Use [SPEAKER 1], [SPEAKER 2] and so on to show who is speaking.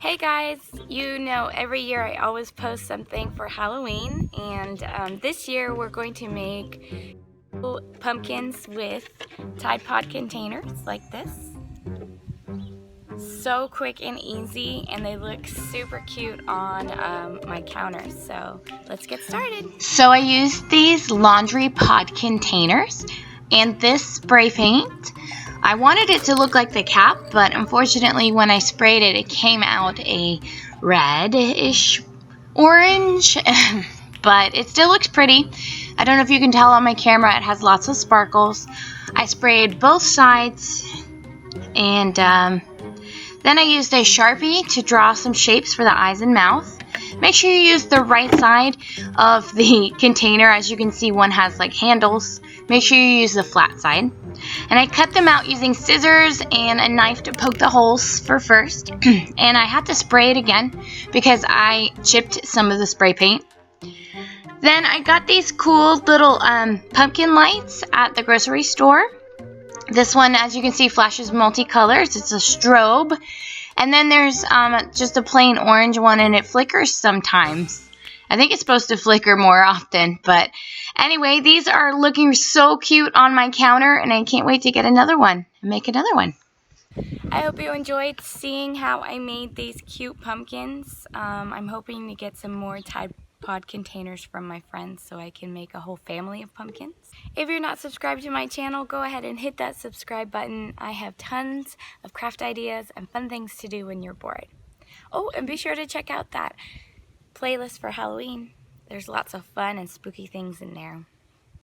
[SPEAKER 1] Hey guys, you know every year I always post something for Halloween, and this year we're going to make pumpkins with Tide Pod containers like this. So quick and easy, and they look super cute on my counter, so let's get started.
[SPEAKER 2] So I used these laundry pod containers and this spray paint. I wanted it to look like the cap, but unfortunately when I sprayed it, it came out a reddish orange, but it still looks pretty. I don't know if you can tell on my camera, it has lots of sparkles. I sprayed both sides, and then I used a Sharpie to draw some shapes for the eyes and mouth. Make sure you use the right side of the container. As you can see, one has like handles. Make sure you use the flat side. And I cut them out using scissors and a knife to poke the holes for first. And I had to spray it again because I chipped some of the spray paint. Then I got these cool little pumpkin lights at the grocery store. This one, as you can see, flashes multicolors. It's a strobe. And then there's just a plain orange one, and it flickers sometimes. I think it's supposed to flicker more often. But anyway, these are looking so cute on my counter, and I can't wait to get another one and make another one.
[SPEAKER 1] I hope you enjoyed seeing how I made these cute pumpkins. I'm hoping to get some more Tide Pod containers from my friends so I can make a whole family of pumpkins. If you're not subscribed to my channel, go ahead and hit that subscribe button. I have tons of craft ideas and fun things to do when you're bored. Oh, and be sure to check out that playlist for Halloween. There's lots of fun and spooky things in there.